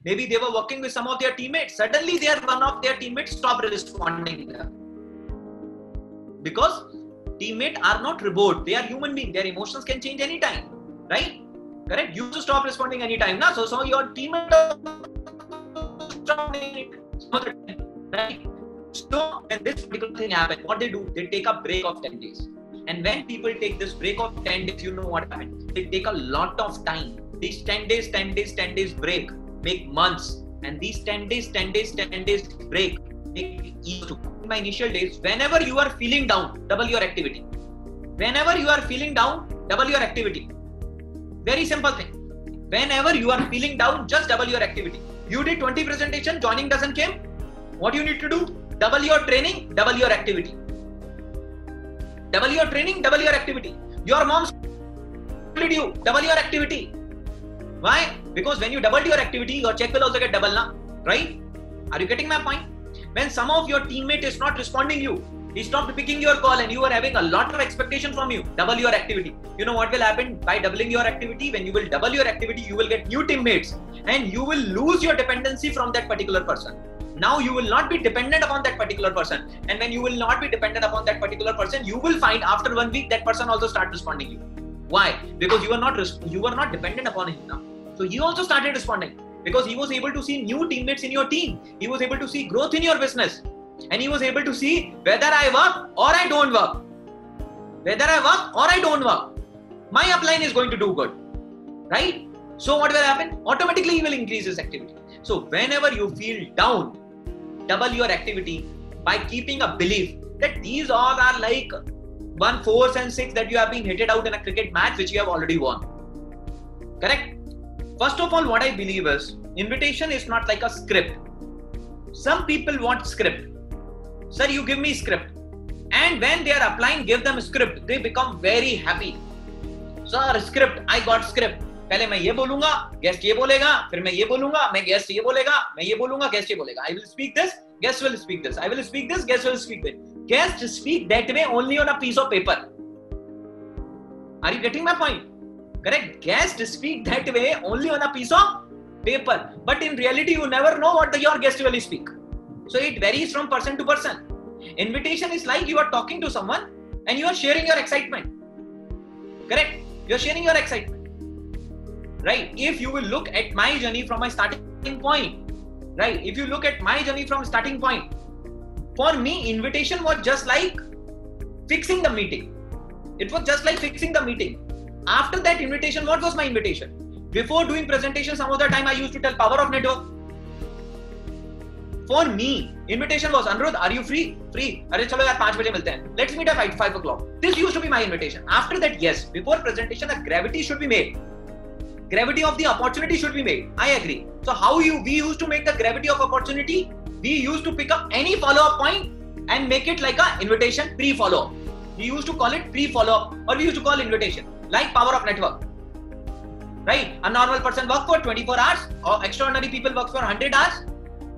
Maybe they were working with some of their teammates. Suddenly, one of their teammates stopped responding to them. Because teammates are not robots. They are human beings. Their emotions can change anytime. Right? Correct? You to stop responding anytime. Na? So your teammate stop right? So when this particular thing happens, what they do, they take a break of 10 days. And when people take this break of 10 days, you know what happens? They take a lot of time. These 10 days break make months. And these 10 days break make years. In my initial days, whenever you are feeling down, double your activity. Whenever you are feeling down, double your activity. Very simple thing. Whenever you are feeling down, just double your activity. You did 20 presentation, joining doesn't came. What you need to do? Double your training, double your activity. Double your training, double your activity. Your mom scolded you, double your activity. Why? Because when you double your activity, your check will also get double now, right? Are you getting my point? When some of your teammate is not responding you, he stopped picking your call and you are having a lot of expectation from you, double your activity. You know what will happen by doubling your activity? When you will double your activity, you will get new teammates and you will lose your dependency from that particular person. Now you will not be dependent upon that particular person. And when you will not be dependent upon that particular person, you will find after 1 week that person also start responding you. Why? Because you are not dependent upon him now. So he also started responding because he was able to see new teammates in your team. He was able to see growth in your business. And he was able to see whether I work or I don't work. Whether I work or I don't work. My upline is going to do good. Right? So what will happen? Automatically he will increase his activity. So whenever you feel down, double your activity by keeping a belief that these all are like 1, 4 and 6 that you have been hitted out in a cricket match which you have already won. Correct? First of all, what I believe is invitation is not like a script. Some people want script. Sir, you give me script. And when they are applying, give them a script. They become very happy. Sir, script, I got script. पहले मैं ये बोलूंगा, guest ये बोलेगा, फिर मैं ये बोलूंगा, मैं guest ये बोलेगा, मैं ये बोलूंगा, guest ये बोलेगा. I will speak this, guest will speak this. I will speak this, guest will speak this. Guest speak that way only on a piece of paper. Are you getting my point? Correct? Guest speak that way only on a piece of paper. But in reality, you never know what your guest will speak. So it varies from person to person. Invitation is like you are talking to someone and you are sharing your excitement. Correct? You are sharing your excitement. Right? If you will look at my journey from my starting point, right? If you look at my journey from starting point, for me, invitation was just like fixing the meeting. It was just like fixing the meeting. After that invitation, what was my invitation? Before doing presentation, some of the time I used to tell power of network. For me, invitation was, Anirudh, are you free? Free. Arre chalo yaar 5 baje milte hain. Let's meet at 5 o'clock. This used to be my invitation. After that, yes, before presentation, a gravity should be made. Gravity of the opportunity should be made. I agree. So we used to make the gravity of opportunity? We used to pick up any follow-up point and make it like a invitation pre-follow-up. We used to call it pre-follow-up or we used to call invitation, like power of network. Right? A normal person works for 24 hours or extraordinary people work for 100 hours.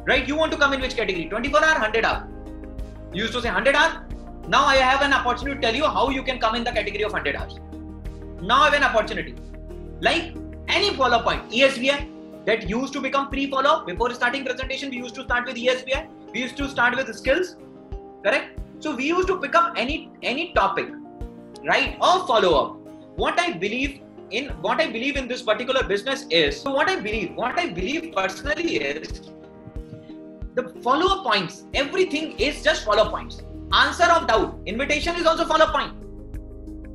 Right? You want to come in which category? 24 hours, 100 hours. You used to say 100 hours. Now I have an opportunity to tell you how you can come in the category of 100 hours. Now I have an opportunity. Like any follow point, ESBI that used to become pre-follow. Before starting presentation, we used to start with ESBI. We used to start with skills. Correct? So we used to pick up any topic, right? Or follow-up. What I believe in this particular business is, what I believe personally is the follow-up points. Everything is just follow-up points. Answer of doubt. Invitation is also follow-up point.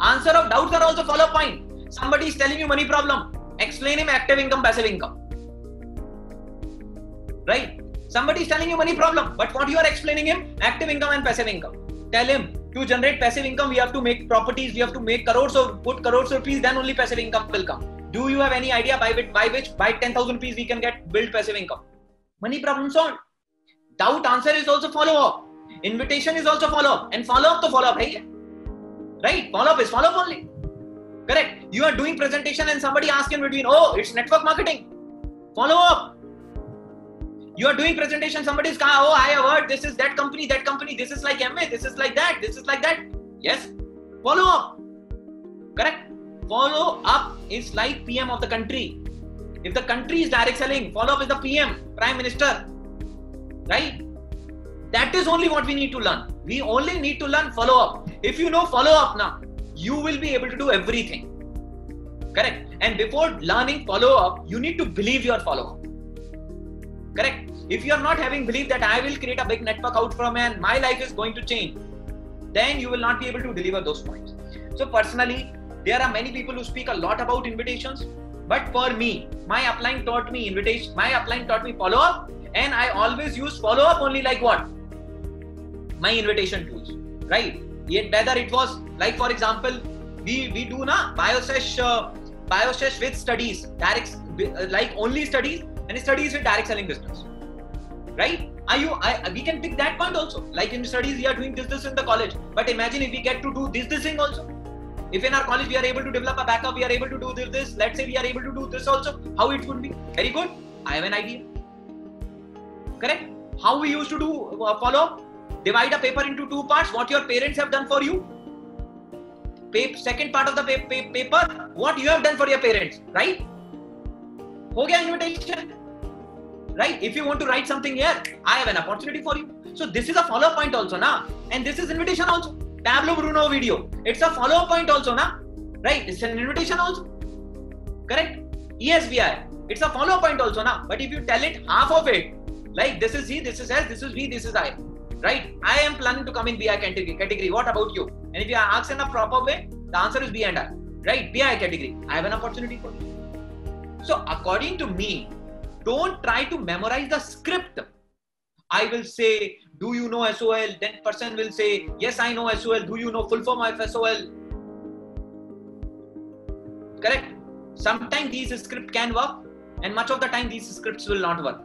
Answer of doubts are also follow-up point. Somebody is telling you money problem. Explain him active income, passive income. Right? Somebody is telling you money problem, but what you are explaining him? Active income and passive income. Tell him to generate passive income, we have to make properties, we have to make crores of rupees, then only passive income will come. Do you have any idea by 10,000 rupees we can build passive income? Money problem solved. Doubt answer is also follow-up. Invitation is also follow-up. And follow-up to follow-up. Right? Follow-up is follow-up only. Correct. You are doing presentation and somebody asks in between, oh, it's network marketing. Follow up. You are doing presentation, somebody is, oh, I have heard this is that company, this is like MA, this is like that, this is like that. Yes. Follow up. Correct. Follow up is like PM of the country. If the country is direct selling, follow up with the PM, Prime Minister, right? That is only what we need to learn. We only need to learn follow up. If you know follow up now, you will be able to do everything. Correct? And before learning follow up, you need to believe your follow up. Correct? If you are not having belief that I will create a big network out from and my life is going to change, then you will not be able to deliver those points. So personally, there are many people who speak a lot about invitations, but for me, my upline taught me invitation, my upline taught me follow up, and I always use follow up only like what? My invitation tools, right? Yet whether it was like, for example, we do na BioSesh with studies, direct, like only studies and studies with direct selling business, right? We can pick that point also. Like in studies, we are doing this in the college. But imagine if we get to do this thing also. If in our college we are able to develop a backup, we are able to do this. Let's say we are able to do this also. How it would be? Very good. I have an idea. Correct? How we used to do follow-up? Divide a paper into two parts. What your parents have done for you. Second part of the paper, what you have done for your parents, right? Ho gaya invitation, right? If you want to write something here, I have an opportunity for you. So this is a follow-up point also, na? And this is invitation also. Tableau Bruno video, it's a follow-up point also, na? Right? It's an invitation also. Correct? ESBI, it's a follow-up point also, na? But if you tell it half of it, like this is C, this is S, this is V, this is I. Right? I am planning to come in BI category. What about you? And if you ask in a proper way, the answer is B and I. Right? BI category. I have an opportunity for you. So according to me, don't try to memorize the script. I will say, do you know SOL? Then person will say, yes, I know SOL. Do you know full form of SOL? Correct? Sometimes these scripts can work and much of the time these scripts will not work.